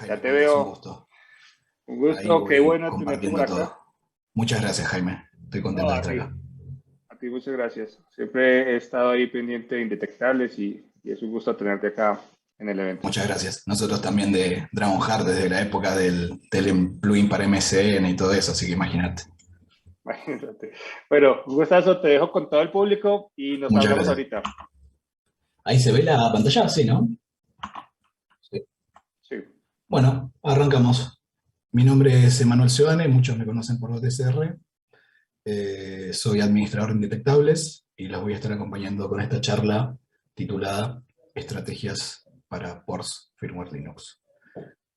Ya Jaime, te ¿cómo andas? Un veo. gusto. Un Ahí gusto, qué voy bueno tenerte por compartiendo acá. todo. Muchas gracias, Jaime. Estoy No, contento de estar acá. a ti muchas gracias. Siempre he estado ahí pendiente de Indetectables y es un gusto tenerte acá en el evento. Muchas gracias. Nosotros también de Dragonheart desde la época del plugin para MSN y todo eso, así que imagínate. Imagínate. Bueno, un gustazo, te dejo con todo el público y nos Muchas hablamos gracias. ahorita. Ahí se ve la pantalla, sí, ¿no? Sí. Sí. Bueno, arrancamos. Mi nombre es Emanuel Seoane, muchos me conocen por OTCR. Soy administrador de Indetectables y los voy a estar acompañando con esta charla titulada Estrategias para Ports Firmware Linux.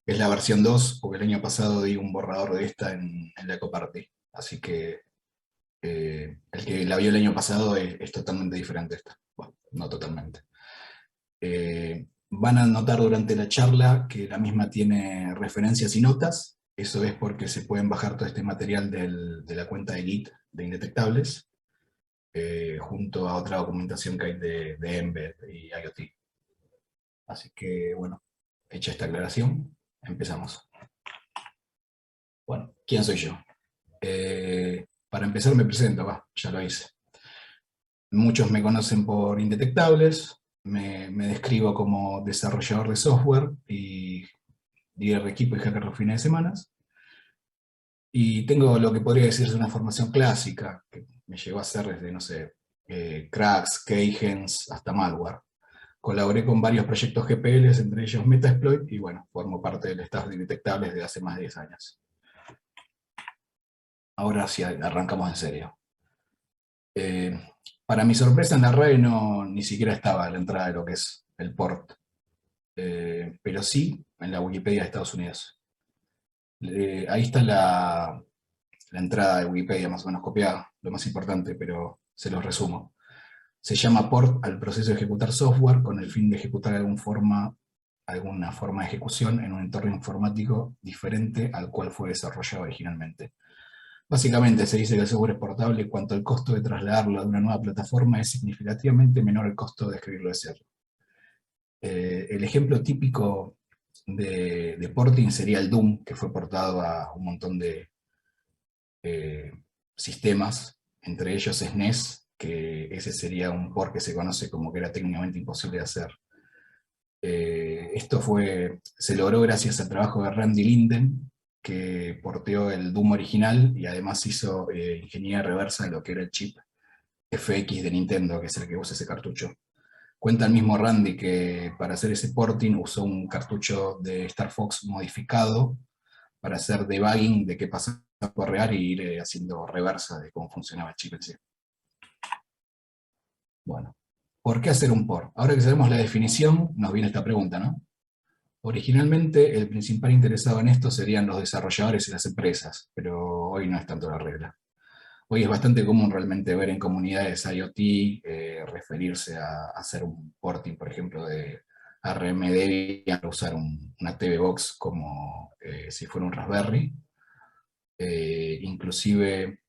Es la versión 2, porque el año pasado di un borrador de esta en la Ecoparty. Así que el que la vio el año pasado es totalmente diferente a esta. Bueno, no totalmente. Van a notar durante la charla que la misma tiene referencias y notas. Eso es porque se pueden bajar todo este material de la cuenta de Git de Indetectables, junto a otra documentación que hay de Embed y IoT. Así que, bueno, hecha esta aclaración, empezamos. Bueno, ¿quién soy yo? Para empezar me presento, ya lo hice. Muchos me conocen por Indetectables, me describo como desarrollador de software y líder de equipo y hacker los fines de semana. Y tengo lo que podría decirse una formación clásica, que me llegó a hacer desde, no sé, cracks, keygens, hasta malware. Colaboré con varios proyectos GPLs, entre ellos Metasploit, y bueno, formo parte del staff de Indetectables desde hace más de 10 años. Ahora sí, arrancamos en serio. Eh, para mi sorpresa, en la RAE no, ni siquiera estaba a la entrada de lo que es el port, pero sí en la Wikipedia de Estados Unidos. Ahí está la entrada de Wikipedia más o menos copiada, lo más importante, pero se los resumo. Se llama port al proceso de ejecutar software con el fin de ejecutar alguna forma de ejecución en un entorno informático diferente al cual fue desarrollado originalmente. Básicamente se dice que el software es portable cuanto el costo de trasladarlo a una nueva plataforma es significativamente menor al costo de escribirlo de cero. El ejemplo típico de porting sería el Doom, que fue portado a un montón de eh, sistemas, entre ellos SNES, que ese sería un port que se conoce como que era técnicamente imposible de hacer. Se logró gracias al trabajo de Randy Linden, que porteó el Doom original y además hizo ingeniería reversa de lo que era el chip FX de Nintendo, que es el que usa ese cartucho. Cuenta el mismo Randy que para hacer ese porting usó un cartucho de Star Fox modificado para hacer debugging de qué pasaba por real y ir haciendo reversa de cómo funcionaba el chip en sí. Bueno, ¿por qué hacer un port? Ahora que sabemos la definición, nos viene esta pregunta, ¿no? Originalmente, el principal interesado en esto serían los desarrolladores y las empresas, pero hoy no es tanto la regla. Hoy es bastante común realmente ver en comunidades IoT referirse a hacer un porting, por ejemplo, de ARM Debian, a usar una TV Box como si fuera un Raspberry. Inclusive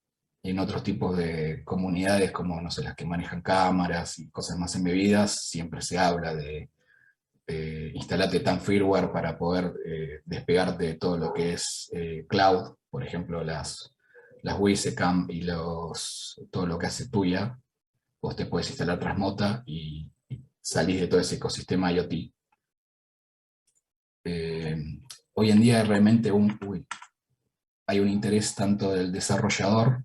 en otros tipos de comunidades, como no sé, las que manejan cámaras y cosas más embebidas, siempre se habla de instalate tan firmware para poder despegarte de todo lo que es cloud, por ejemplo, las Wisecam y todo lo que hace tuya. Vos te puedes instalar Transmota y salís de todo ese ecosistema IoT. Eh, Hoy en día realmente hay un interés tanto del desarrollador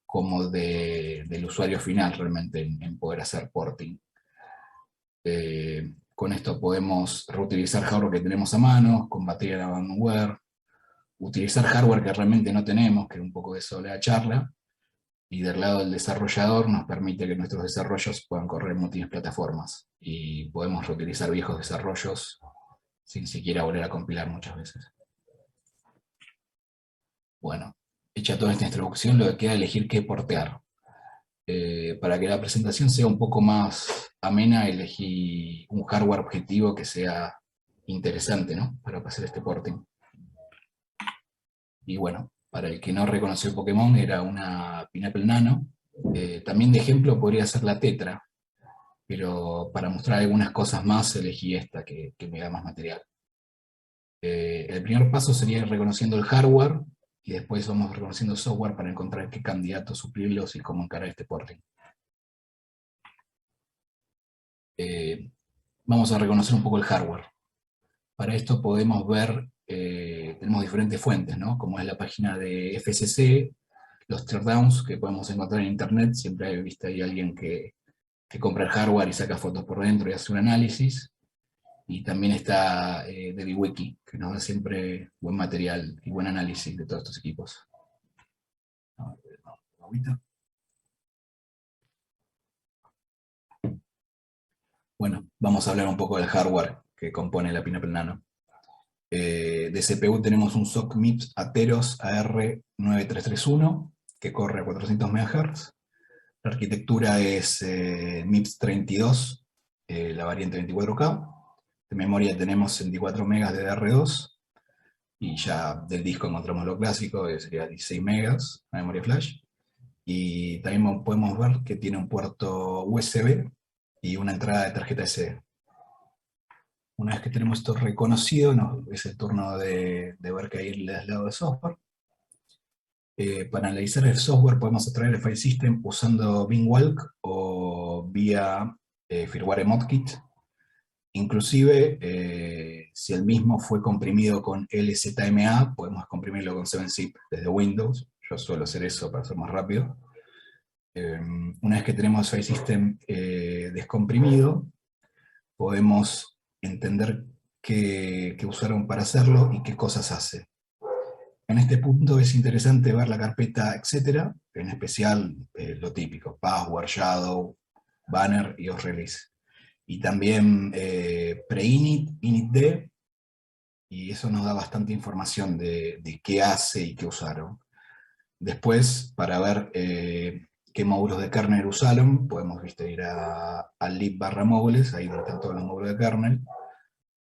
como del usuario final realmente en poder hacer porting. Con esto podemos reutilizar hardware que tenemos a mano, combatir el abandonware, utilizar hardware que realmente no tenemos, que es un poco de eso de la charla, y del lado del desarrollador nos permite que nuestros desarrollos puedan correr en múltiples plataformas, y podemos reutilizar viejos desarrollos sin siquiera volver a compilar muchas veces. Bueno, hecha toda esta introducción, lo que queda es elegir qué portear. Para que la presentación sea un poco más amena, elegí un hardware objetivo que sea interesante, ¿no? Para hacer este porting. Y bueno, para el que no reconoció Pokémon, era una Pineapple Nano. También de ejemplo podría ser la Tetra, pero para mostrar algunas cosas más elegí esta que me da más material. El primer paso sería ir reconociendo el hardware, y después vamos reconociendo el software para encontrar qué candidatos suplirlos y cómo encarar este porting. Vamos a reconocer un poco el hardware. Para esto podemos ver, tenemos diferentes fuentes, ¿no? Como es la página de FCC, los teardowns que podemos encontrar en internet. Siempre he visto ahí alguien que compra el hardware y saca fotos por dentro y hace un análisis. Y también está DebiWiki, que nos da siempre buen material y buen análisis de todos estos equipos. Bueno, vamos a hablar un poco del hardware que compone la Pineapple Nano. De CPU tenemos un SOC MIPS Atheros AR9331, que corre a 400 MHz. La arquitectura es MIPS 32, la variante 24K. De memoria tenemos 64 MB de DR2, y ya del disco encontramos lo clásico, que sería 16 MB la memoria flash. Y también podemos ver que tiene un puerto USB y una entrada de tarjeta SD. Una vez que tenemos esto reconocido, es el turno de ver que hay el lado de software. Para analizar el software podemos extraer el file system usando BingWalk o vía firmware Modkit. Inclusive, si el mismo fue comprimido con LZMA, podemos comprimirlo con 7-zip desde Windows. Yo suelo hacer eso para ser más rápido. Una vez que tenemos el file system descomprimido, podemos entender qué usaron para hacerlo y qué cosas hace. En este punto es interesante ver la carpeta etcétera, en especial lo típico, password, shadow, banner y osrelease. Y también preinit, initd, y eso nos da bastante información de qué hace y qué usaron. Después, para ver qué módulos de kernel usaron, podemos ir al lib/módulos, ahí donde están todos los módulos de kernel,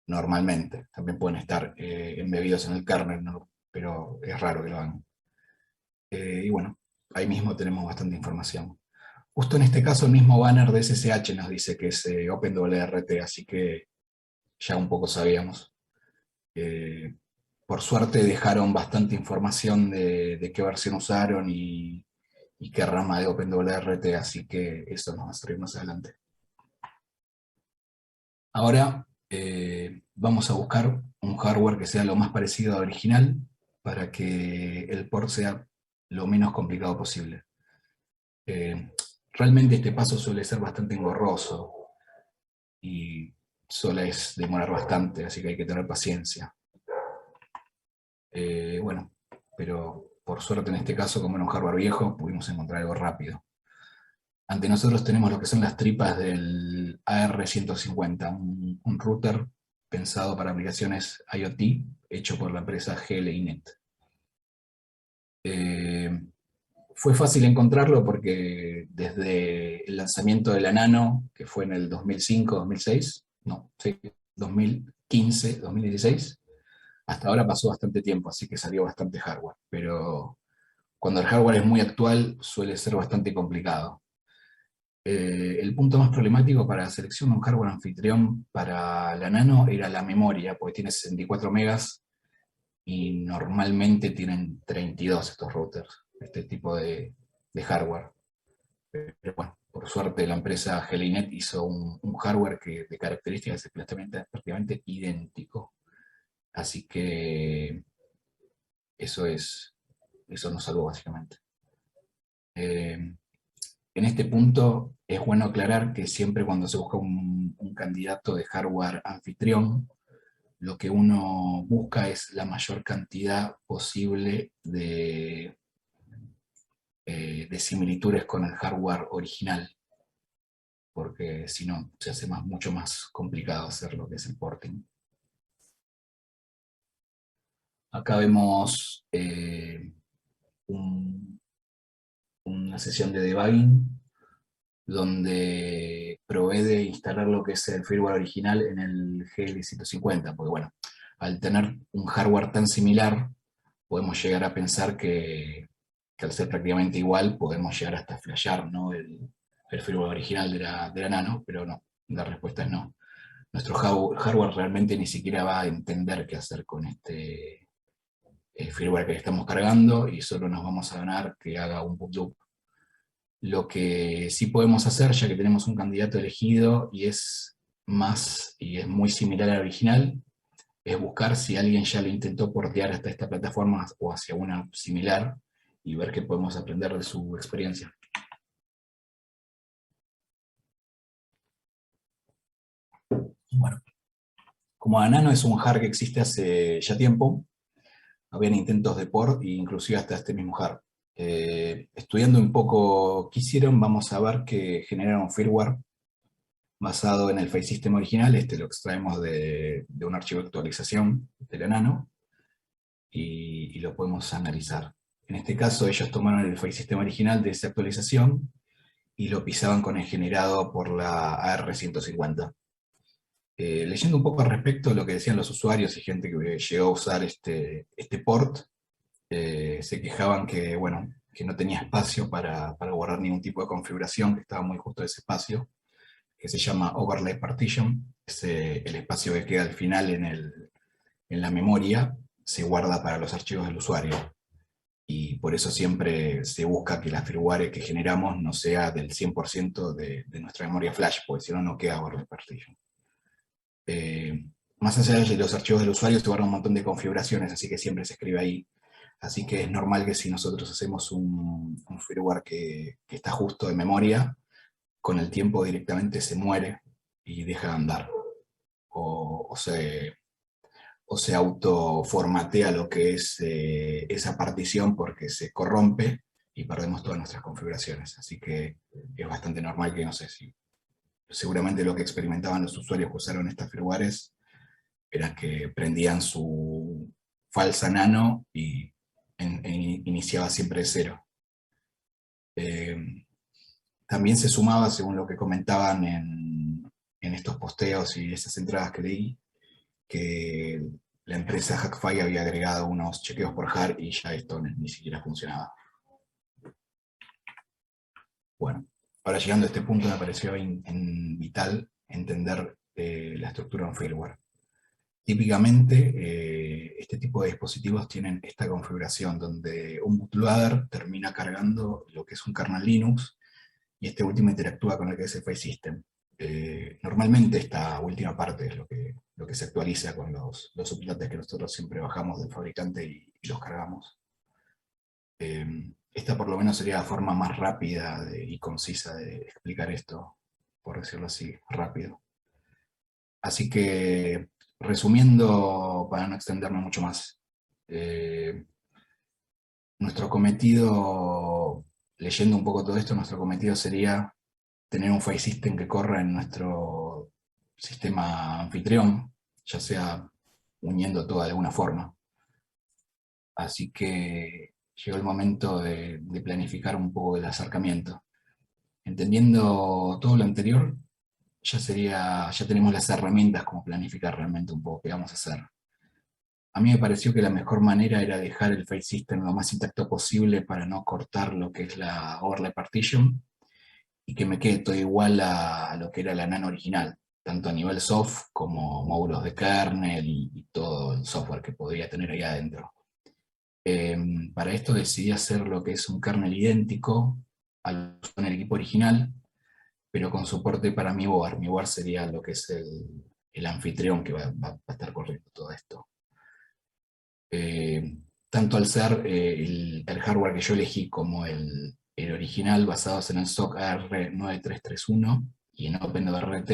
normalmente. También pueden estar embebidos en el kernel, ¿no? Pero es raro que lo hagan. Y bueno, ahí mismo tenemos bastante información. Justo en este caso el mismo banner de SSH nos dice que es OpenWRT, así que ya un poco sabíamos. Por suerte dejaron bastante información de qué versión usaron y qué rama de OpenWRT, así que eso nos va a servir más adelante. Ahora vamos a buscar un hardware que sea lo más parecido al original para que el port sea lo menos complicado posible. Realmente este paso suele ser bastante engorroso y suele demorar bastante, así que hay que tener paciencia. Bueno, pero por suerte en este caso, como era un hardware viejo, pudimos encontrar algo rápido. Ante nosotros tenemos lo que son las tripas del AR150, un router pensado para aplicaciones IoT, hecho por la empresa GLINet. Fue fácil encontrarlo porque desde el lanzamiento de la Nano, que fue en el 2005, 2006, no, sí, 2015, 2016, hasta ahora pasó bastante tiempo, así que salió bastante hardware, pero cuando el hardware es muy actual suele ser bastante complicado. El punto más problemático para la selección de un hardware anfitrión para la Nano era la memoria, porque tiene 64 megas y normalmente tienen 32 estos routers, este tipo de hardware. Pero bueno, por suerte la empresa Gelinet hizo un hardware que de características es prácticamente idéntico. Así que eso nos salvó básicamente. En este punto es bueno aclarar que siempre cuando se busca un candidato de hardware anfitrión, lo que uno busca es la mayor cantidad posible de similitudes con el hardware original, porque si no se hace mucho más complicado hacer lo que es el porting. Acá vemos una sesión de debugging donde provee de instalar lo que es el firmware original en el GL150, porque bueno, al tener un hardware tan similar, podemos llegar a pensar que al ser prácticamente igual, podemos llegar hasta flashear, ¿no? el firmware original de la Nano, pero no, la respuesta es no. nuestro hardware realmente ni siquiera va a entender qué hacer con este firmware que le estamos cargando, y solo nos vamos a ganar que haga un boot loop. Lo que sí podemos hacer, ya que tenemos un candidato elegido y es muy similar al original, es buscar si alguien ya lo intentó portear hasta esta plataforma o hacia una similar, y ver qué podemos aprender de su experiencia. Bueno, como Nano es un hard que existe hace ya tiempo, habían intentos de port, e inclusive hasta este mismo hard. Estudiando un poco qué hicieron, vamos a ver que generaron firmware basado en el file system original. Este lo extraemos de un archivo de actualización de la Nano, y lo podemos analizar. En este caso ellos tomaron el file system original de esa actualización y lo pisaban con el generado por la AR150. Leyendo un poco al respecto de lo que decían los usuarios y gente que llegó a usar este port, se quejaban que, bueno, que no tenía espacio para guardar ningún tipo de configuración, que estaba muy justo ese espacio, que se llama Overlay Partition. Es el espacio que queda al final en la memoria, se guarda para los archivos del usuario. Y por eso siempre se busca que la firmware que generamos no sea del 100% de nuestra memoria flash, porque si no, no queda Overlay Partition. Más allá de los archivos del usuario se guardan un montón de configuraciones, así que siempre se escribe ahí. Así que es normal que si nosotros hacemos un firmware que está justo de memoria, con el tiempo directamente se muere y deja de andar. O se autoformatea lo que es esa partición, porque se corrompe y perdemos todas nuestras configuraciones. Así que es bastante normal que, no sé, si seguramente lo que experimentaban los usuarios que usaron estas firmwares era que prendían su falsa Nano y iniciaba siempre de cero. También se sumaba, según lo que comentaban en estos posteos y esas entradas que leí, que la empresa Hackfy había agregado unos chequeos por hard y ya esto ni siquiera funcionaba. Bueno, ahora llegando a este punto me pareció vital entender la estructura de un firmware. Típicamente, este tipo de dispositivos tienen esta configuración donde un bootloader termina cargando lo que es un kernel Linux, y este último interactúa con lo que es el file system. Normalmente esta última parte es lo que se actualiza con los sublotes que nosotros siempre bajamos del fabricante y los cargamos. Esta por lo menos sería la forma más rápida y concisa de explicar esto, por decirlo así, rápido. Así que, resumiendo, para no extenderme mucho más, nuestro cometido, leyendo un poco todo esto, nuestro cometido sería tener un file system que corra en nuestro sistema anfitrión, ya sea uniendo todo de alguna forma. Así que llegó el momento de planificar un poco el acercamiento. Entendiendo todo lo anterior, ya tenemos las herramientas como planificar realmente un poco qué vamos a hacer. A mí me pareció que la mejor manera era dejar el file system lo más intacto posible para no cortar lo que es la overlay partition, y que me quede todo igual a lo que era la Nano original, tanto a nivel soft como módulos de kernel y todo el software que podría tener ahí adentro. Para esto decidí hacer lo que es un kernel idéntico al en el equipo original, pero con soporte para mi board. Mi board sería lo que es el anfitrión que va a estar corriendo todo esto. Tanto al ser el hardware que yo elegí como el original, basados en el SOC AR9331 y en OpenWRT,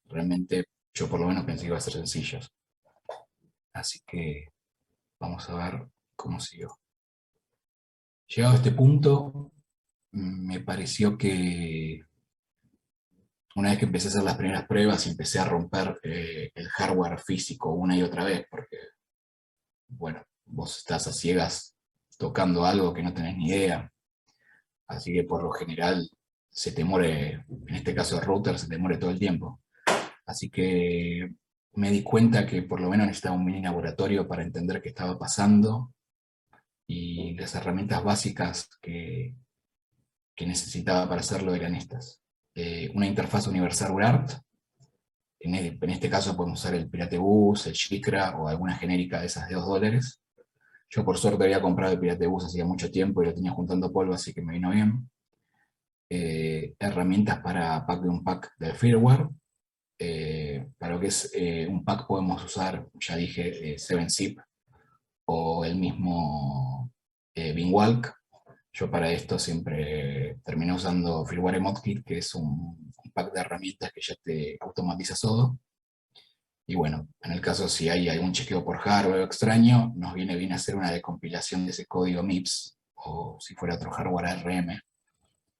realmente yo por lo menos pensé que iba a ser sencillos. Así que vamos a ver cómo siguió. Llegado a este punto, me pareció que una vez que empecé a hacer las primeras pruebas y empecé a romper el hardware físico una y otra vez, porque, bueno, vos estás a ciegas tocando algo que no tenés ni idea, así que por lo general se te muere, en este caso el router se te muere todo el tiempo. Así que me di cuenta que por lo menos necesitaba un mini laboratorio para entender qué estaba pasando, y las herramientas básicas que necesitaba para hacerlo eran estas. Una interfaz universal UART, en este caso podemos usar el Piratebus, el Shikra o alguna genérica de esas de $2. Yo por suerte había comprado el Piratebus hacía mucho tiempo y lo tenía juntando polvo, así que me vino bien. Herramientas para pack de un pack del firmware. Para lo que es un pack podemos usar, ya dije, 7-Zip o el mismo Binwalk. Yo para esto siempre termino usando Firmware Modkit, que es un pack de herramientas que ya te automatiza todo. Y bueno, en el caso si hay algún chequeo por hardware extraño, nos viene bien hacer una decompilación de ese código MIPS, o si fuera otro hardware ARM,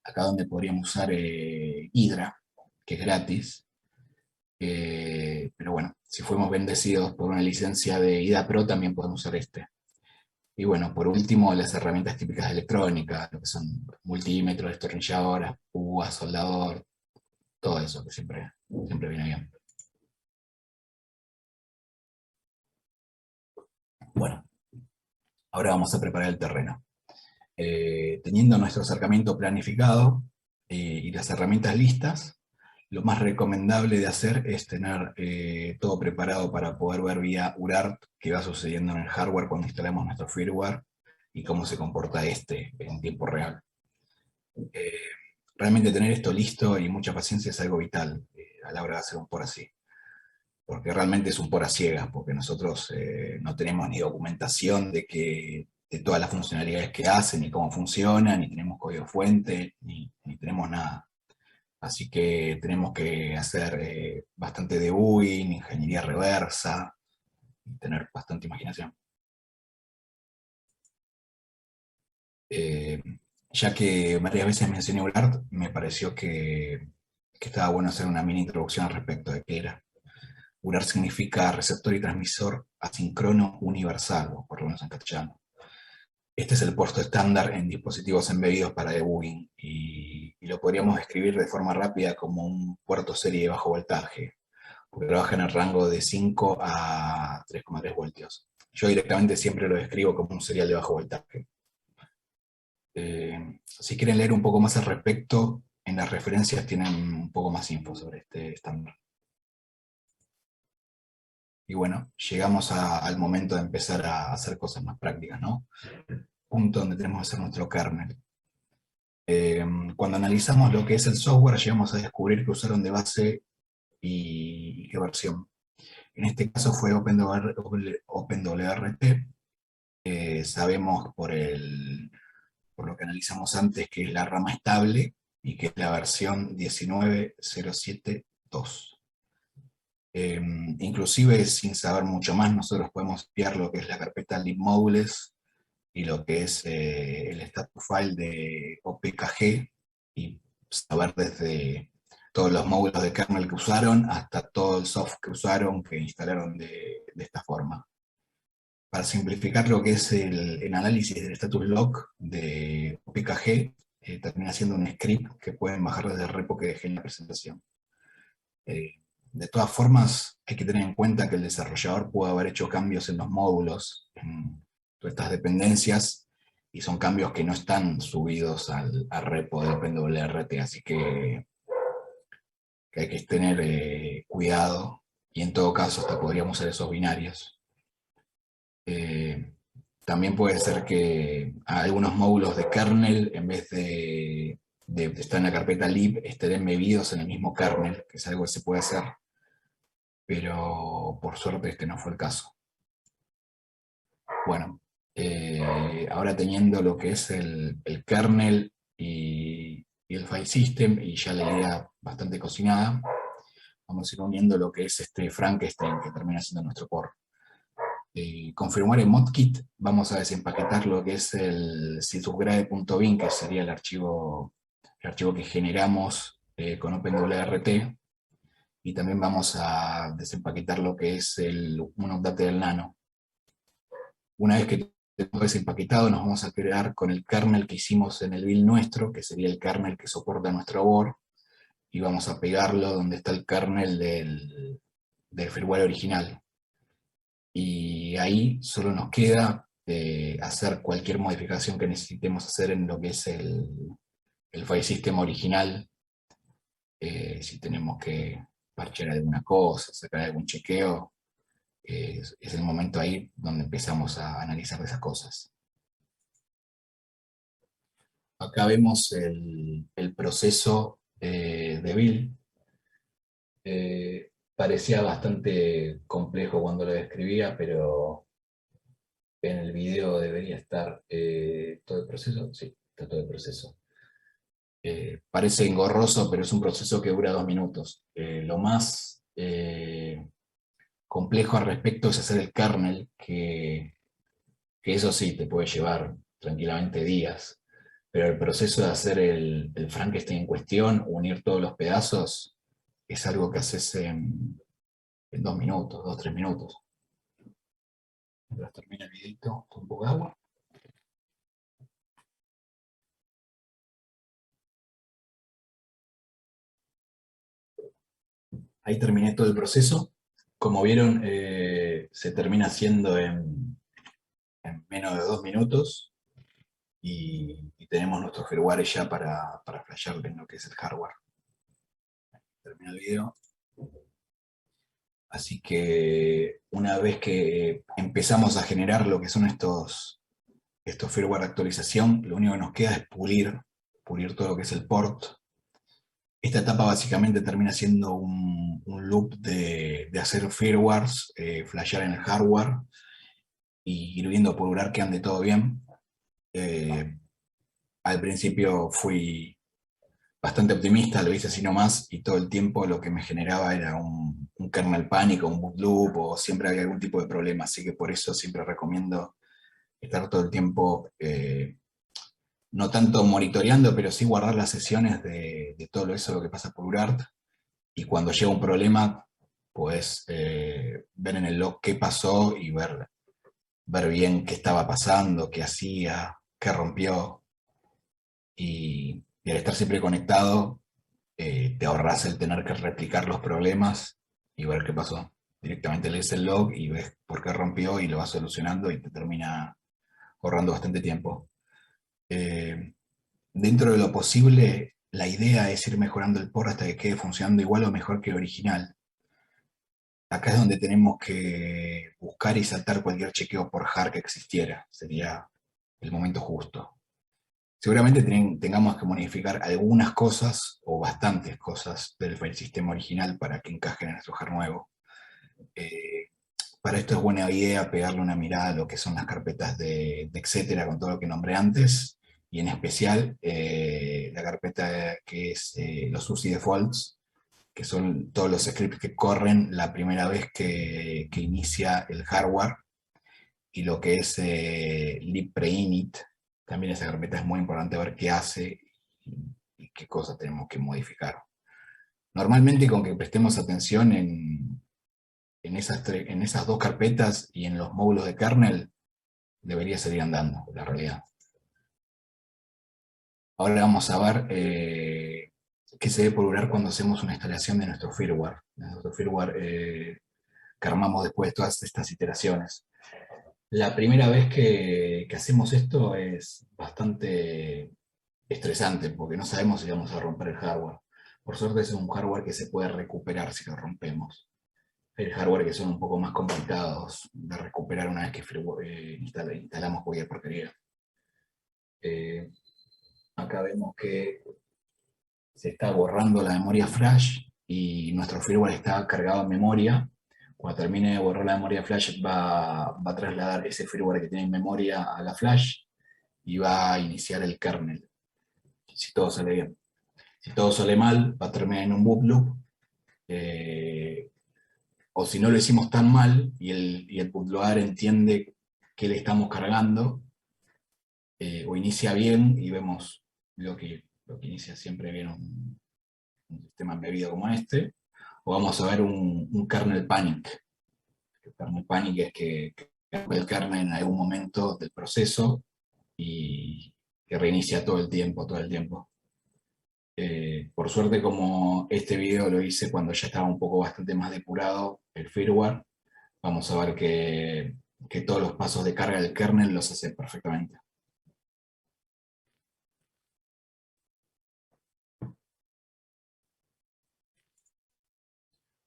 acá donde podríamos usar Hydra, que es gratis. Pero bueno, si fuimos bendecidos por una licencia de IDA Pro, también podemos usar este. Y bueno, por último, las herramientas típicas de electrónica, lo que son multímetros, destornilladoras, púas, soldador, todo eso que siempre viene bien. Bueno, ahora vamos a preparar el terreno. Teniendo nuestro acercamiento planificado y las herramientas listas, lo más recomendable de hacer es tener todo preparado para poder ver vía UART qué va sucediendo en el hardware cuando instalamos nuestro firmware y cómo se comporta este en tiempo real. Realmente tener esto listo y mucha paciencia es algo vital a la hora de hacer un por así. Porque realmente es un por a ciegas, porque nosotros no tenemos ni documentación de todas las funcionalidades que hacen, ni cómo funcionan, ni tenemos código fuente, ni tenemos nada. Así que tenemos que hacer bastante debugging, ingeniería reversa, y tener bastante imaginación. Ya que varias veces mencioné UART, me pareció que estaba bueno hacer una mini introducción al respecto de qué era. UART significa receptor y transmisor asíncrono universal, o por lo menos en castellano. Este es el puerto estándar en dispositivos embebidos para debugging, y lo podríamos describir de forma rápida como un puerto serie de bajo voltaje, porque trabaja en el rango de 5 a 3,3 voltios. Yo directamente siempre lo describo como un serial de bajo voltaje. Si quieren leer un poco más al respecto, en las referencias tienen un poco más info sobre este estándar. Y bueno, llegamos al momento de empezar a hacer cosas más prácticas, ¿no? El punto donde tenemos que hacer nuestro kernel. Cuando analizamos lo que es el software, llegamos a descubrir que usaron de base y qué versión. En este caso fue OpenWRT. Sabemos por lo que analizamos antes que es la rama estable y que es la versión 19.07.2. Inclusive sin saber mucho más, nosotros podemos espiar lo que es la carpeta libmodules y lo que es el status file de OPKG, y saber desde todos los módulos de kernel que usaron hasta todo el soft que usaron, que instalaron de esta forma. Para simplificar lo que es el análisis del status log de OPKG, termina siendo un script que pueden bajar desde el repo que dejé en la presentación. De todas formas, hay que tener en cuenta que el desarrollador puede haber hecho cambios en los módulos, en todas estas dependencias, y son cambios que no están subidos al repo de OpenWRT, así que hay que tener cuidado, y en todo caso hasta podríamos usar esos binarios. También puede ser que algunos módulos de kernel, en vez de estar en la carpeta lib, estén embebidos en el mismo kernel, que es algo que se puede hacer, pero por suerte este no fue el caso. Bueno, ahora teniendo lo que es el kernel y el file system, y ya la idea bastante cocinada, vamos a ir uniendo lo que es este Frankenstein que termina siendo nuestro core. Confirmar en modkit, vamos a desempaquetar lo que es el subgrade.bin, que sería el archivo que generamos con OpenWRT, y también vamos a desempaquetar lo que es un update del nano. Una vez que tenemos desempaquetado, nos vamos a crear con el kernel que hicimos en el build nuestro, que sería el kernel que soporta nuestro board, y vamos a pegarlo donde está el kernel del firmware original. Y ahí solo nos queda hacer cualquier modificación que necesitemos hacer en lo que es el file system original, si tenemos que parchear alguna cosa, sacar algún chequeo, es el momento ahí donde empezamos a analizar esas cosas. Acá vemos el proceso de Bill. Parecía bastante complejo cuando lo describía, pero en el video debería estar todo el proceso. Sí, está todo el proceso. Parece engorroso, pero es un proceso que dura 2 minutos. Lo más complejo al respecto es hacer el kernel, que eso sí te puede llevar tranquilamente días, pero el proceso de hacer el Frankenstein en cuestión, unir todos los pedazos, es algo que haces en 2 minutos, 2, 3 minutos. Mientras termina el videito, con un poco de agua. Ahí terminé todo el proceso. Como vieron, se termina haciendo en menos de 2 minutos y tenemos nuestro firmware ya para flashear en lo que es el hardware. Termina el video. Así que una vez que empezamos a generar lo que son estos firmware de actualización, lo único que nos queda es pulir todo lo que es el port. Esta etapa básicamente termina siendo un loop de hacer firmwares, flashear en el hardware y ir viendo apurar que ande todo bien. Al principio fui bastante optimista, lo hice así nomás, y todo el tiempo lo que me generaba era un kernel pánico, un boot loop, o siempre había algún tipo de problema, así que por eso siempre recomiendo estar todo el tiempo, no tanto monitoreando, pero sí guardar las sesiones de todo eso lo que pasa por UART, y cuando llega un problema, pues ver en el log qué pasó y ver bien qué estaba pasando, qué hacía, qué rompió, y al estar siempre conectado, te ahorras el tener que replicar los problemas y ver qué pasó. Directamente lees el log y ves por qué rompió y lo vas solucionando y te termina ahorrando bastante tiempo. Eh, Dentro de lo posible, la idea es ir mejorando el port hasta que quede funcionando igual o mejor que el original. Acá es donde tenemos que buscar y saltar cualquier chequeo por hard que existiera. Sería el momento justo. Seguramente tengamos que modificar algunas cosas o bastantes cosas del file sistema original para que encajen en nuestro hard nuevo. Eh, para esto es buena idea pegarle una mirada a lo que son las carpetas de etcétera, con todo lo que nombré antes, y en especial la carpeta que es los UCI defaults, que son todos los scripts que corren la primera vez que inicia el hardware, y lo que es libpreinit. También esa carpeta es muy importante ver qué hace y qué cosas tenemos que modificar. Normalmente con que prestemos atención en esas dos carpetas y en los módulos de kernel, debería seguir andando, la realidad. Ahora vamos a ver qué se debe procurar cuando hacemos una instalación de nuestro firmware. Que armamos después de todas estas iteraciones. La primera vez que hacemos esto es bastante estresante porque no sabemos si vamos a romper el hardware. Por suerte es un hardware que se puede recuperar si lo rompemos. Hay hardware que son un poco más complicados de recuperar una vez que instalamos cualquier porquería. Eh, Acá vemos que se está borrando la memoria flash y nuestro firmware está cargado en memoria. Cuando termine de borrar la memoria flash va a trasladar ese firmware que tiene en memoria a la flash y va a iniciar el kernel, si todo sale bien. Si todo sale mal, va a terminar en un boot loop, o si no lo hicimos tan mal y el bootloader entiende que le estamos cargando, o inicia bien y vemos lo que inicia siempre bien un sistema embebido como este, o vamos a ver un kernel panic. El kernel panic es que el kernel en algún momento del proceso y que reinicia todo el tiempo, todo el tiempo. Por suerte, como este video lo hice cuando ya estaba un poco bastante más depurado el firmware, vamos a ver que todos los pasos de carga del kernel los hace perfectamente.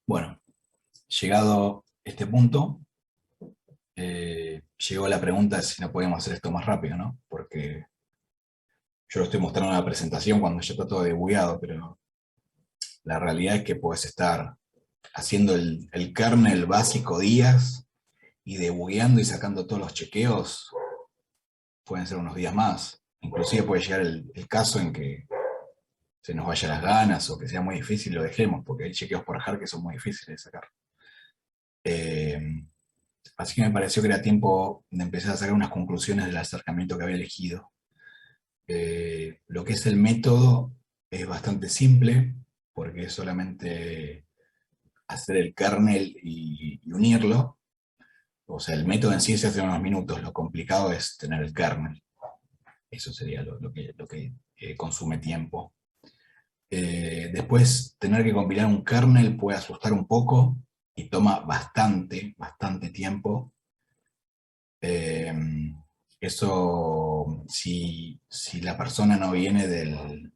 Bueno, llegado este punto, llegó la pregunta de si no podemos hacer esto más rápido, ¿no? Porque yo lo estoy mostrando en la presentación cuando ya está todo debugueado, pero la realidad es que puedes estar haciendo el kernel básico días y debugueando y sacando todos los chequeos, pueden ser unos días más. Inclusive puede llegar el caso en que se nos vaya las ganas o que sea muy difícil, lo dejemos, porque hay chequeos por dejar que son muy difíciles de sacar. Eh, Así que me pareció que era tiempo de empezar a sacar unas conclusiones del acercamiento que había elegido. Lo que es el método es bastante simple, porque es solamente hacer el kernel y unirlo. O sea, el método en sí se hace en unos minutos, lo complicado es tener el kernel. Eso sería lo que consume tiempo. Después, tener que compilar un kernel puede asustar un poco y toma bastante tiempo. Eh, Eso, si la persona no viene del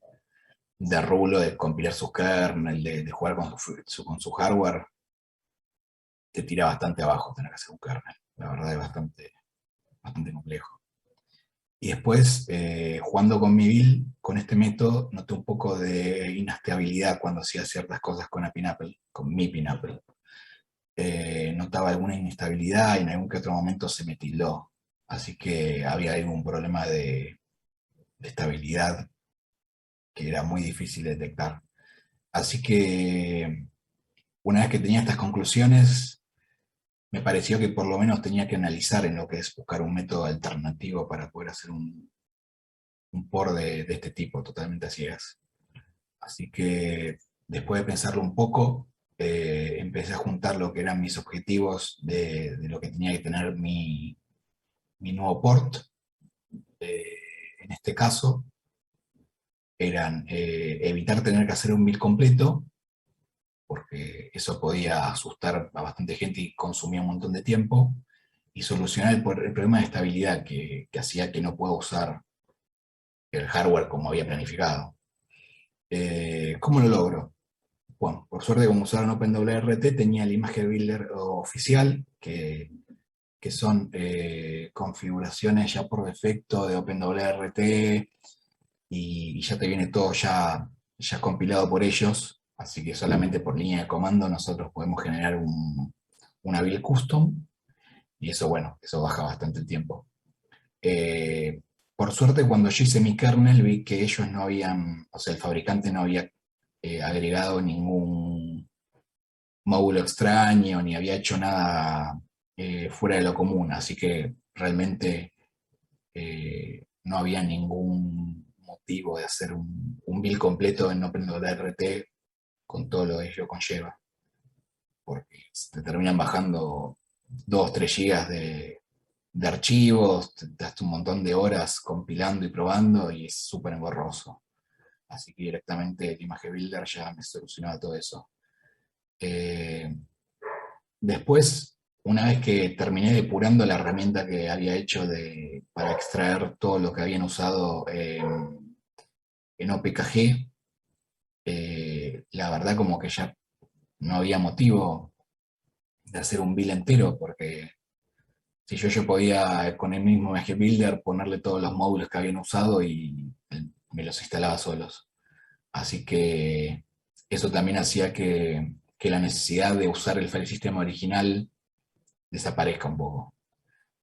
rublo de compilar sus kernel, de jugar con su hardware, te tira bastante abajo tener que hacer un kernel. La verdad es bastante complejo. Y después, jugando con mi build, con este método, noté un poco de inestabilidad cuando hacía ciertas cosas con mi Pineapple. Notaba alguna inestabilidad y en algún que otro momento se me tildó. Así que había algún problema de estabilidad que era muy difícil de detectar. Así que una vez que tenía estas conclusiones, me pareció que por lo menos tenía que analizar en lo que es buscar un método alternativo para poder hacer un por de este tipo, totalmente a ciegas. Así que después de pensarlo un poco, empecé a juntar lo que eran mis objetivos de lo que tenía que tener mi nuevo port. Eh, en este caso, eran evitar tener que hacer un build completo, porque eso podía asustar a bastante gente y consumía un montón de tiempo, y solucionar el problema de estabilidad que hacía que no pueda usar el hardware como había planificado. ¿Cómo lo logro? Bueno, por suerte, como usaron OpenWRT, tenía el Image Builder oficial, que son configuraciones ya por defecto de OpenWRT, y ya te viene todo ya compilado por ellos, así que solamente por línea de comando nosotros podemos generar una build custom, y eso, bueno, eso baja bastante el tiempo. Eh, por suerte, cuando yo hice mi kernel, vi que ellos no habían, o sea, el fabricante no había agregado ningún módulo extraño, ni había hecho nada fuera de lo común, así que realmente no había ningún motivo de hacer un build completo en OpenWRT con todo lo que ello conlleva, porque se te terminan bajando 2-3 gigas de archivos, te das un montón de horas compilando y probando y es súper engorroso. Así que directamente el Image Builder ya me solucionaba todo eso. Después, una vez que terminé depurando la herramienta que había hecho para extraer todo lo que habían usado en OPKG, la verdad como que ya no había motivo de hacer un build entero, porque si yo podía con el mismo MG Builder ponerle todos los módulos que habían usado y me los instalaba solos. Así que eso también hacía que la necesidad de usar el file system original desaparezca un poco.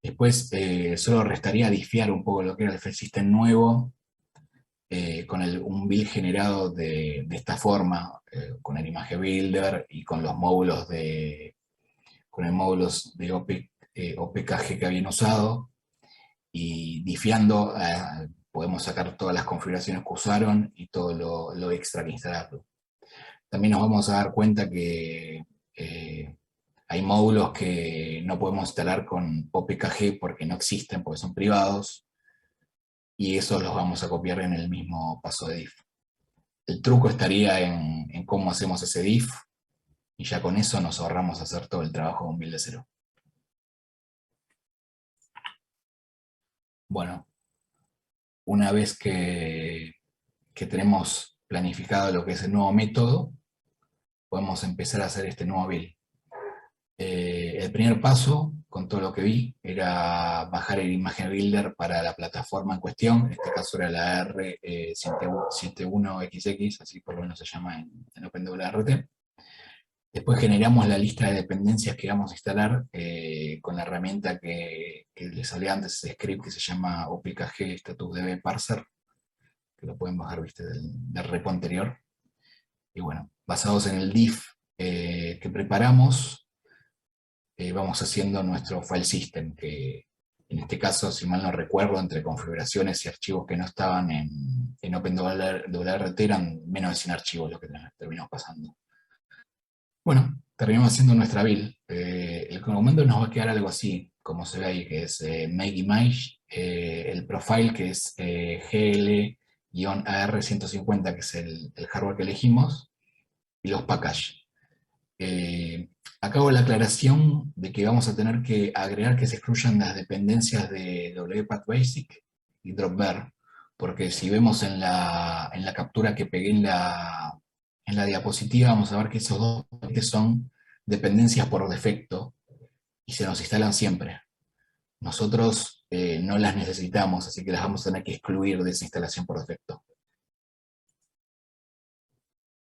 Después solo restaría diffear un poco lo que era el file system nuevo con un build generado de esta forma, con el Image Builder y con los módulos con el módulos de OPKG que habían usado, y diffeando podemos sacar todas las configuraciones que usaron y todo lo extra que instalaron. También nos vamos a dar cuenta que hay módulos que no podemos instalar con OPKG porque no existen, porque son privados, y esos los vamos a copiar en el mismo paso de diff. El truco estaría en cómo hacemos ese diff, y ya con eso nos ahorramos hacer todo el trabajo con build de cero. Bueno, una vez que tenemos planificado lo que es el nuevo método, podemos empezar a hacer este nuevo build. El primer paso, con todo lo que vi, era bajar el Image Builder para la plataforma en cuestión. En este caso era la R71XX, así por lo menos se llama en OpenWRT. Después generamos la lista de dependencias que vamos a instalar con la herramienta que les hablé antes, ese script que se llama OPKG statusdb parser, que lo pueden bajar, viste, del repo anterior. Y bueno, basados en el diff que preparamos, vamos haciendo nuestro file system, que en este caso, si mal no recuerdo, entre configuraciones y archivos que no estaban en OpenWRT eran menos de 100 archivos lo que terminamos pasando. Bueno, terminamos haciendo nuestra build. El comando nos va a quedar algo así, como se ve ahí, que es make image, el profile, que es GL-AR150, que es el hardware que elegimos, y los package. Acabo la aclaración de que vamos a tener que agregar que se excluyan las dependencias de WPath Basic y Dropbear, porque si vemos en la captura que pegué en la diapositiva, vamos a ver que esos dos son dependencias por defecto y se nos instalan siempre. Nosotros no las necesitamos, así que las vamos a tener que excluir de esa instalación por defecto.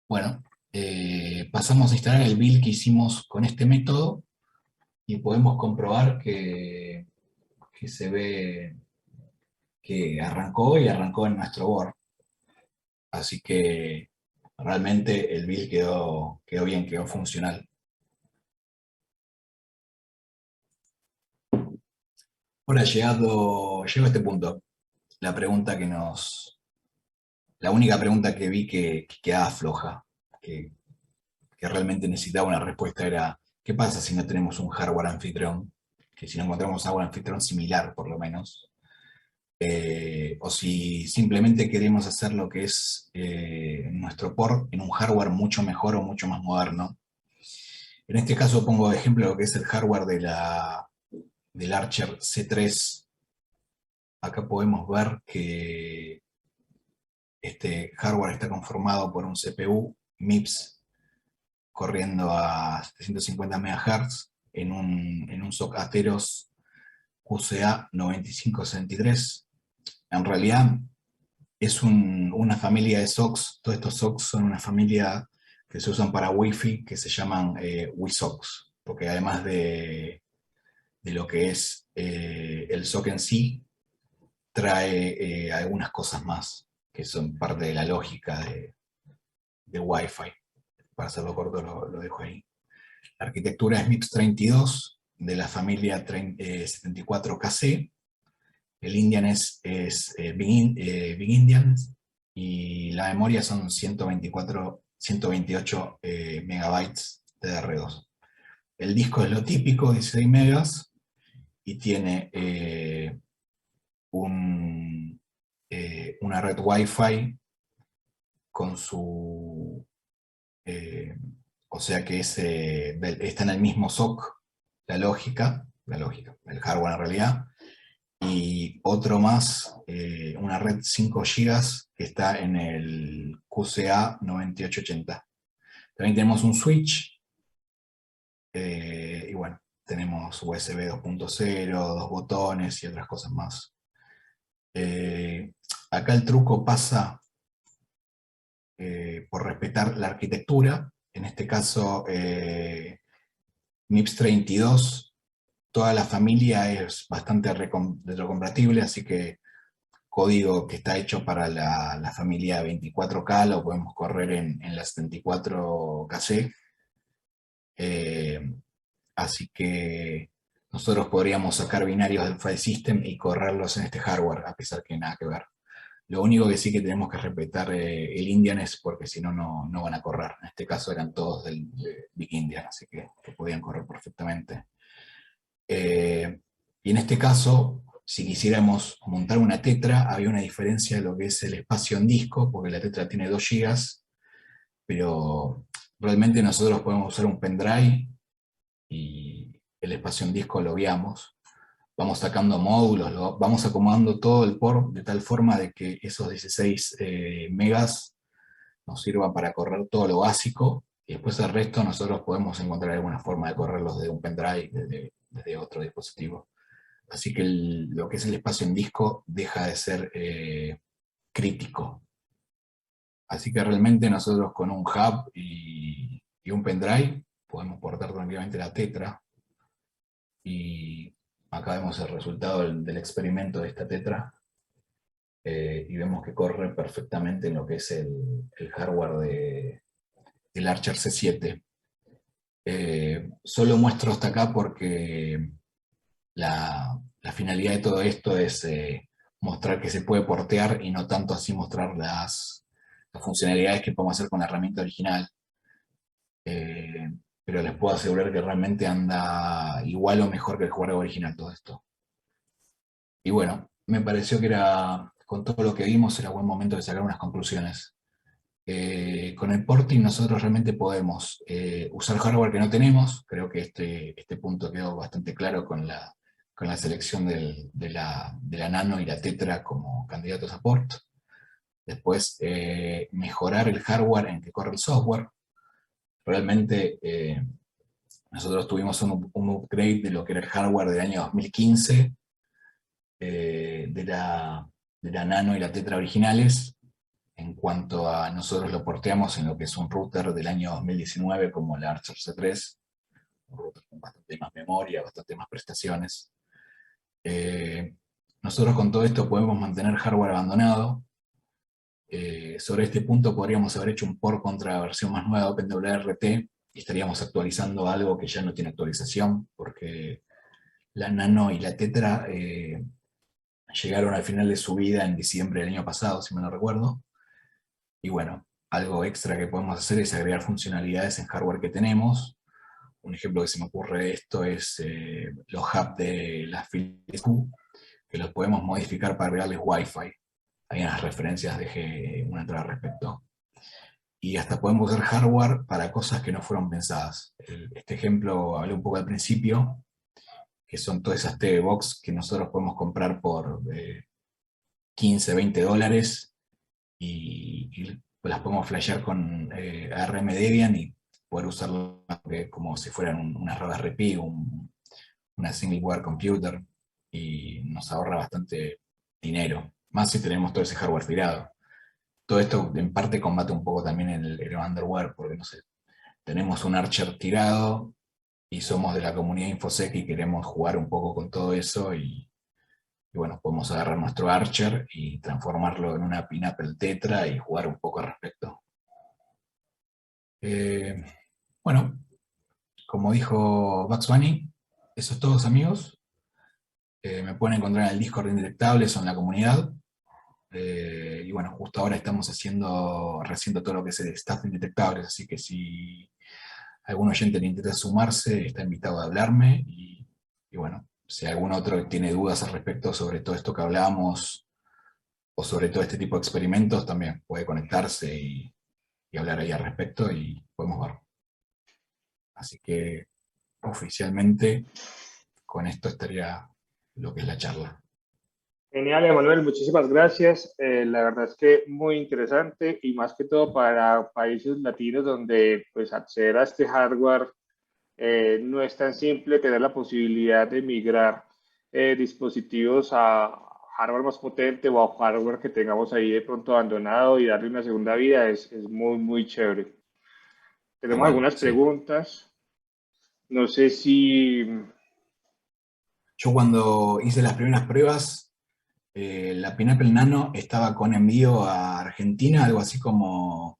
Bueno, pasamos a instalar el build que hicimos con este método y podemos comprobar que se ve que arrancó y arrancó en nuestro board. Así que realmente el build quedó bien, quedó funcional. Ahora llegado a este punto, la única pregunta que vi que quedaba floja, que realmente necesitaba una respuesta era, ¿qué pasa si no tenemos un hardware anfitrión? Que si no encontramos hardware anfitrión similar, por lo menos. O si simplemente queremos hacer lo que es nuestro port en un hardware mucho mejor o mucho más moderno. En este caso pongo de ejemplo lo que es el hardware del Archer C3. Acá podemos ver que este hardware está conformado por un CPU MIPS corriendo a 750 MHz en un SoC Atheros QCA 9563. En realidad es una familia de SoCs. Todos estos SoCs son una familia que se usan para Wi-Fi, que se llaman WiSoCs, porque además de lo que es el SoC en sí, trae algunas cosas más, que son parte de la lógica de Wi-Fi. Para hacerlo corto lo dejo ahí. La arquitectura es MIPS 32, de la familia 74KC. El Indian es Big Indian, y la memoria son 128 megabytes de DDR2. El disco es lo típico, 16 megas, y tiene una red Wi-Fi con su... o sea que está en el mismo SoC, la lógica, el hardware en realidad, y otro más, una red 5 GB que está en el QCA 9880. También tenemos un switch, y bueno, tenemos USB 2.0, dos botones y otras cosas más. Acá el truco pasa por respetar la arquitectura. En este caso, MIPS 32, toda la familia es bastante retrocompatible, así que código que está hecho para la familia 24K lo podemos correr en la 74KC. Así que nosotros podríamos sacar binarios del file system y correrlos en este hardware, a pesar que nada que ver. Lo único que sí que tenemos que respetar el Indian es porque si no, no van a correr. En este caso eran todos del Big Indian, así que podían correr perfectamente. Y en este caso, si quisiéramos montar una Tetra, había una diferencia de lo que es el espacio en disco, porque la Tetra tiene 2 GB, pero realmente nosotros podemos usar un pendrive y el espacio en disco lo guiamos. Vamos sacando módulos, vamos acomodando todo el port de tal forma de que esos 16 megas nos sirvan para correr todo lo básico, Y después el resto nosotros podemos encontrar alguna forma de correrlos desde un pendrive, desde otro dispositivo. Así que lo que es el espacio en disco deja de ser crítico. Así que realmente nosotros con un hub y un pendrive podemos portar tranquilamente la Tetra. Y acá vemos el resultado del experimento de esta Tetra. Y vemos que corre perfectamente en lo que es el hardware del Archer C7. Solo muestro hasta acá porque la finalidad de todo esto es mostrar que se puede portear y no tanto así mostrar las funcionalidades que podemos hacer con la herramienta original. Pero les puedo asegurar que realmente anda igual o mejor que el juego original todo esto. Y bueno, me pareció que con todo lo que vimos, era buen momento de sacar unas conclusiones. Con el porting nosotros realmente podemos usar hardware que no tenemos. Creo que este punto quedó bastante claro con la selección de la Nano y la Tetra como candidatos a port. Después, mejorar el hardware en que corre el software. Realmente nosotros tuvimos un upgrade de lo que era el hardware del año 2015, de la Nano y la Tetra originales. En cuanto a nosotros lo porteamos en lo que es un router del año 2019 como la Archer C3, un router con bastante más memoria, bastante más prestaciones. Nosotros con todo esto podemos mantener hardware abandonado. Sobre este punto podríamos haber hecho un port contra la versión más nueva de OpenWRT y estaríamos actualizando algo que ya no tiene actualización, porque la Nano y la Tetra llegaron al final de su vida en diciembre del año pasado, si mal no recuerdo. Y bueno, algo extra que podemos hacer es agregar funcionalidades en hardware que tenemos. Un ejemplo que se me ocurre de esto es los hubs de las Philips Hue, que los podemos modificar para agregarles Wi-Fi. Hay unas referencias, dejé una entrada al respecto. Y hasta podemos usar hardware para cosas que no fueron pensadas. Este ejemplo hablé un poco al principio, que son todas esas TV Box que nosotros podemos comprar por 15, $20 y las podemos flashear con ARM Debian y poder usarlo como si fueran una Raspberry Pi, una single board computer, y nos ahorra bastante dinero, más si tenemos todo ese hardware tirado. Todo esto en parte combate un poco también el underwear, porque no sé, tenemos un Archer tirado y somos de la comunidad InfoSec y queremos jugar un poco con todo eso y bueno, podemos agarrar nuestro Archer y transformarlo en una Pineapple Tetra y jugar un poco al respecto. Bueno, como dijo Bugs Bunny, eso es todo, amigos. Me pueden encontrar en el Discord de Indetectables o en la comunidad. Y bueno, justo ahora estamos rehaciendo todo lo que es el staff de Indetectables, así que si algún oyente le interesa sumarse, está invitado a hablarme. Y bueno, si algún otro tiene dudas al respecto sobre todo esto que hablamos, o sobre todo este tipo de experimentos, también puede conectarse y hablar ahí al respecto y podemos ver. Así que oficialmente con esto estaría lo que es la charla. Genial, Emanuel, muchísimas gracias. La verdad es que muy interesante y más que todo para países latinos donde pues acceder a este hardware no es tan simple. Tener la posibilidad de migrar dispositivos a hardware más potente o a hardware que tengamos ahí de pronto abandonado y darle una segunda vida es muy, muy chévere. Tenemos Igual, algunas sí. preguntas. No sé si... Yo cuando hice las primeras pruebas, la Pineapple Nano estaba con envío a Argentina, algo así como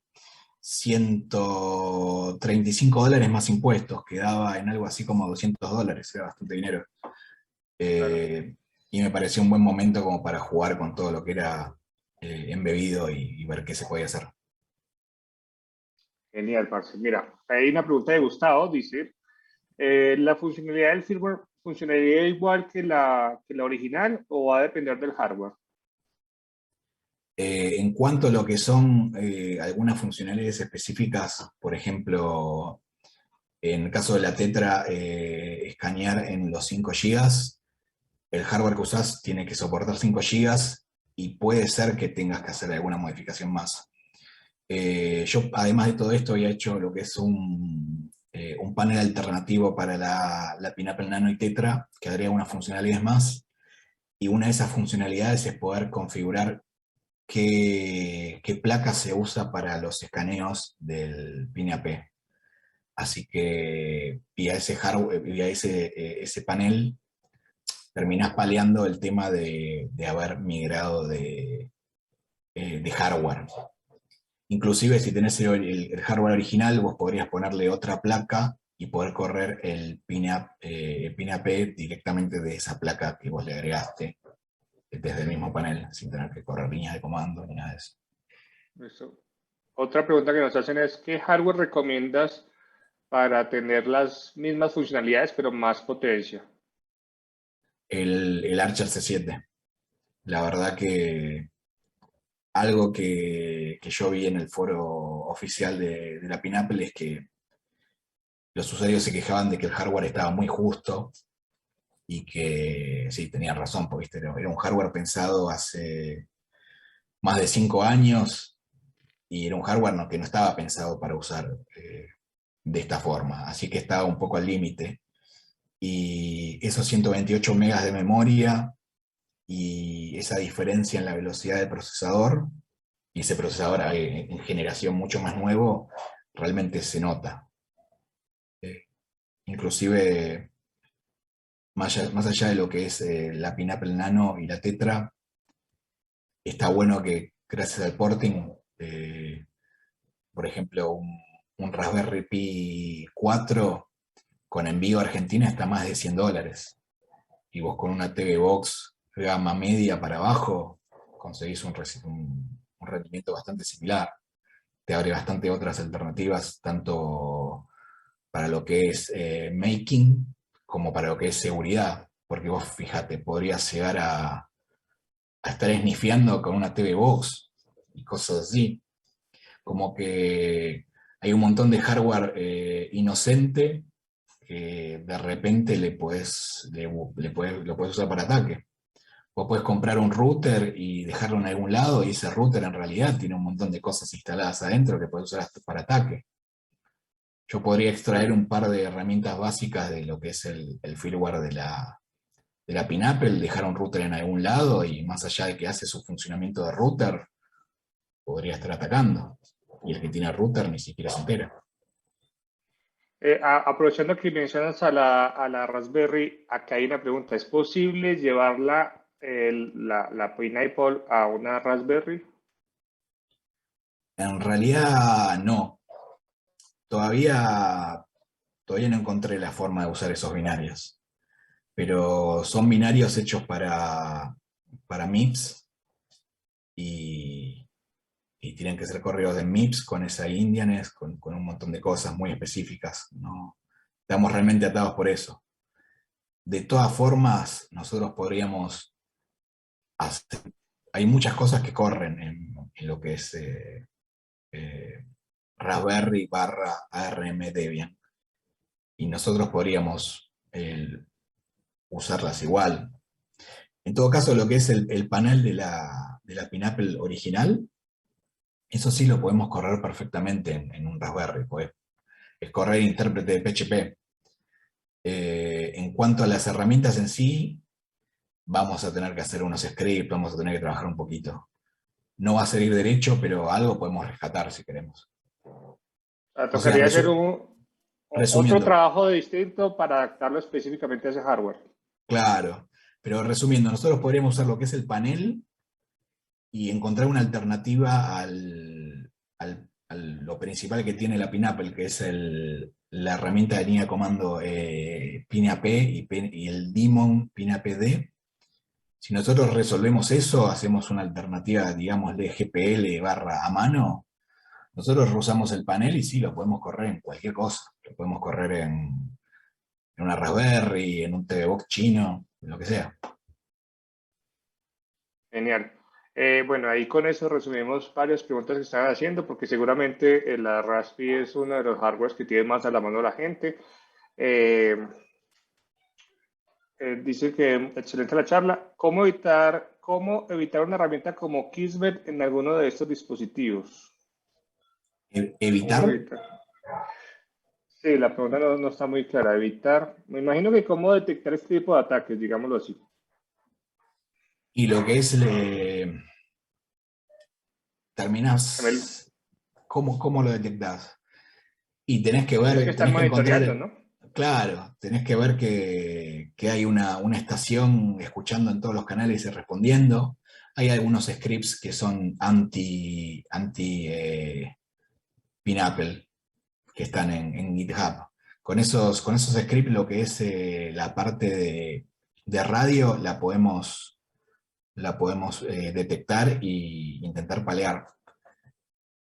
$135 más impuestos, quedaba en algo así como $200, era bastante dinero. Y me pareció un buen momento como para jugar con todo lo que era embebido y ver qué se podía hacer. Genial, parce. Mira, hay una pregunta de Gustavo, dice, ¿la funcionalidad del firmware funcionaría igual que la original o va a depender del hardware? En cuanto a lo que son algunas funcionalidades específicas, por ejemplo, en el caso de la Tetra, escanear en los 5 GB, el hardware que usás tiene que soportar 5 GB y puede ser que tengas que hacer alguna modificación más. Yo, además de todo esto, había hecho lo que es un panel alternativo para la Pineapple Nano y Tetra, que agrega unas funcionalidades más, y una de esas funcionalidades es poder configurar qué placa se usa para los escaneos del PIN-AP. Así que vía ese hardware, vía ese panel, terminás paliando el tema de haber migrado de hardware. Inclusive si tenés el hardware original, vos podrías ponerle otra placa y poder correr el PIN-AP directamente de esa placa que vos le agregaste desde el mismo panel, sin tener que correr líneas de comando ni nada de eso. Listo. Otra pregunta que nos hacen es, ¿qué hardware recomiendas para tener las mismas funcionalidades pero más potencia? El Archer C7. La verdad que algo que yo vi en el foro oficial de la Pineapple es que los usuarios se quejaban de que el hardware estaba muy justo y que sí, tenían razón, porque ¿viste? Era un hardware pensado hace más de 5 años y era un hardware que no estaba pensado para usar de esta forma, así que estaba un poco al límite. Y esos 128 megas de memoria y esa diferencia en la velocidad del procesador, y ese procesador en generación mucho más nuevo, realmente se nota. Eh, Inclusive, más allá de lo que es la Pineapple Nano y la Tetra, está bueno que gracias al porting, por ejemplo, un Raspberry Pi 4 con envío a Argentina está más de $100. Y vos con una TV Box gama media para abajo conseguís un rendimiento bastante similar. Te abre bastante otras alternativas, tanto para lo que es making como para lo que es seguridad. Porque vos, fíjate, podrías llegar a estar esnifeando con una TV Box y cosas así. Como que hay un montón de hardware inocente que de repente lo puedes usar para ataque. Vos podés comprar un router y dejarlo en algún lado y ese router en realidad tiene un montón de cosas instaladas adentro que podés usar hasta para ataque. Yo podría extraer un par de herramientas básicas de lo que es el firmware de la Pineapple, dejar un router en algún lado y más allá de que hace su funcionamiento de router, podría estar atacando. Y el que tiene router ni siquiera se entera. Aprovechando que mencionas a la Raspberry, acá hay una pregunta. ¿Es posible llevarla, la Pineapple a una Raspberry? En realidad no. Todavía, todavía no encontré la forma de usar esos binarios. Pero son binarios hechos para MIPS y, y tienen que ser correos de MIPS con esa Indianes, con un montón de cosas muy específicas. ¿No? Estamos realmente atados por eso. De todas formas, nosotros podríamos hacer, hay muchas cosas que corren en lo que es eh, Raspberry barra ARM Debian, y nosotros podríamos usarlas igual. En todo caso, lo que es el panel de la Pineapple original, eso sí lo podemos correr perfectamente en un Raspberry, pues es correr intérprete de PHP. En cuanto a las herramientas en sí, vamos a tener que hacer unos scripts, vamos a tener que trabajar un poquito. No va a salir derecho, pero algo podemos rescatar si queremos. O sea, Tocaría hacer otro resumiendo, trabajo distinto para adaptarlo específicamente a ese hardware. claro, pero resumiendo, nosotros podríamos usar lo que es el panel y encontrar una alternativa a lo principal que tiene la Pineapple, que es la herramienta de línea de comando PinAP y el daemon PinAPD. Si nosotros resolvemos eso, hacemos una alternativa, digamos, de GPL barra a mano, nosotros usamos el panel y sí, lo podemos correr en cualquier cosa. Lo podemos correr en una Raspberry, en un TV Box chino, en lo que sea. Genial. Bueno, ahí con eso resumimos varias preguntas que estaban haciendo, porque seguramente la Raspi es uno de los hardwares que tiene más a la mano la gente. Eh, Dice que excelente la charla. Cómo evitar una herramienta como Kismet en alguno de estos dispositivos? ¿Evitar? ¿Cómo evitar? Sí, la pregunta no está muy clara. Evitar. Me imagino que cómo detectar este tipo de ataques, digámoslo así. Y lo que es, Camilo, terminás, ¿cómo lo detectás? Y tiene que estar tenés que monitoreando, encontrar, ¿no? claro, tenés que ver que hay una estación escuchando en todos los canales y respondiendo. Hay algunos scripts que son anti Pineapple, que están en GitHub. Con esos scripts lo que es la parte de radio la podemos detectar e intentar palear.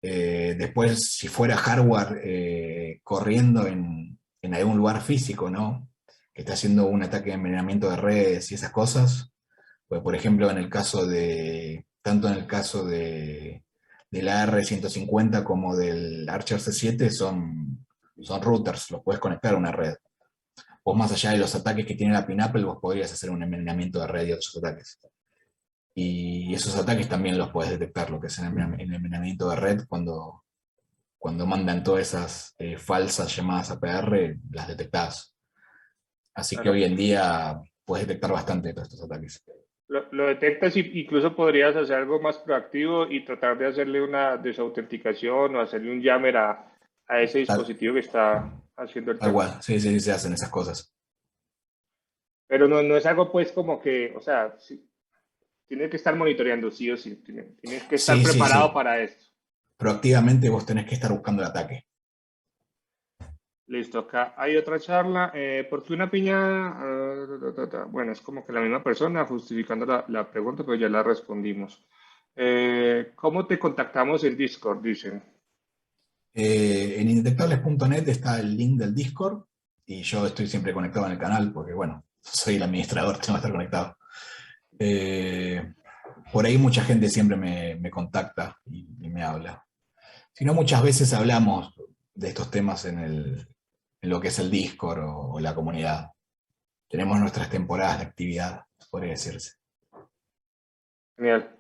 Después, si fuera hardware corriendo en algún lugar físico, ¿no? Que está haciendo un ataque de envenenamiento de redes y esas cosas, pues por ejemplo, tanto en el caso del AR-150 como del Archer C7 son routers, los puedes conectar a una red. Vos más allá de los ataques que tiene la Pinapple, vos podrías hacer un envenenamiento de red y otros ataques. Y esos ataques también los puedes detectar, lo que es el envenenamiento de red, cuando mandan todas esas falsas llamadas APR, las detectás. Así que hoy Claro. en día puedes detectar bastante todos estos ataques. Lo detectas y incluso podrías hacer algo más proactivo y tratar de hacerle una desautenticación o hacerle un jammer a ese Tal, dispositivo que está haciendo el tal tema. cual, sí, sí, se hacen esas cosas. Pero no es algo pues como que, o sea, sí, tienes que estar monitoreando sí o sí, tienes que estar Sí, sí, preparado sí. para esto. Proactivamente vos tenés que estar buscando el ataque. Listo, acá hay otra charla. ¿Por qué una piña? Bueno, es como que la misma persona justificando la pregunta, pero ya la respondimos. ¿Cómo te contactamos en Discord? Dicen. En indetectables.net está el link del Discord y yo estoy siempre conectado en el canal porque, bueno, soy el administrador, tengo que estar conectado. Eh, por ahí mucha gente siempre me contacta y me habla. Si no, muchas veces hablamos de estos temas en lo que es el Discord o la comunidad. Tenemos nuestras temporadas de actividad, podría decirse. Genial.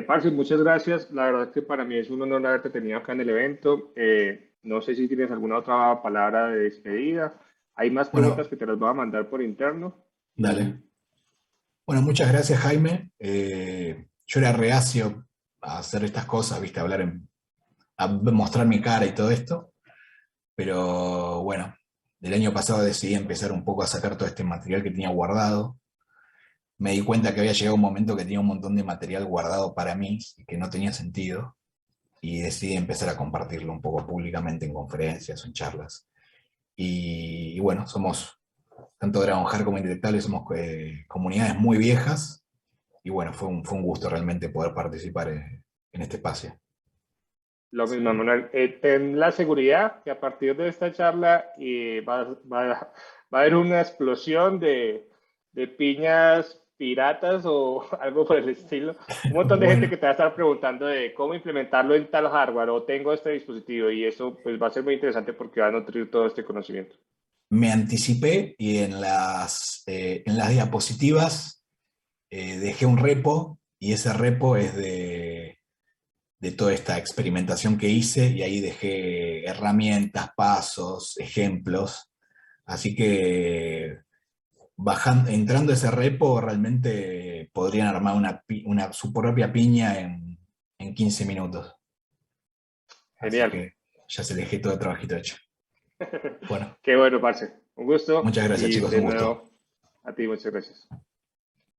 Parce, muchas gracias. La verdad es que para mí es un honor haberte tenido acá en el evento. No sé si tienes alguna otra palabra de despedida. Hay más preguntas Bueno, que te las voy a mandar por interno. Y dale. Bueno, muchas gracias, Jaime. Yo era reacio a hacer estas cosas, viste, a mostrar mi cara y todo esto, pero bueno, el año pasado decidí empezar un poco a sacar todo este material que tenía guardado. Me di cuenta que había llegado un momento que tenía un montón de material guardado para mí y que no tenía sentido, y decidí empezar a compartirlo un poco públicamente en conferencias o en charlas. Y bueno, tanto Dragonjar como Intelectuales, somos comunidades muy viejas, y bueno, fue un gusto realmente poder participar en este espacio. lo Así mismo, que, Manuel. Ten la seguridad que a partir de esta charla va a haber una explosión de piñas piratas o algo por el estilo. Un montón de gente bueno, que te va a estar preguntando de cómo implementarlo en tal hardware o tengo este dispositivo y eso pues va a ser muy interesante porque va a nutrir todo este conocimiento. me anticipé y en las diapositivas dejé un repo, y ese repo es de toda esta experimentación que hice, y ahí dejé herramientas, pasos, ejemplos. Así que entrando a ese repo, realmente podrían armar su propia piña en 15 minutos. Así Genial. que ya se dejé todo el trabajito hecho. Bueno, Qué bueno, parce. Un gusto muchas gracias, y chicos, de un gusto. nuevo a ti muchas gracias.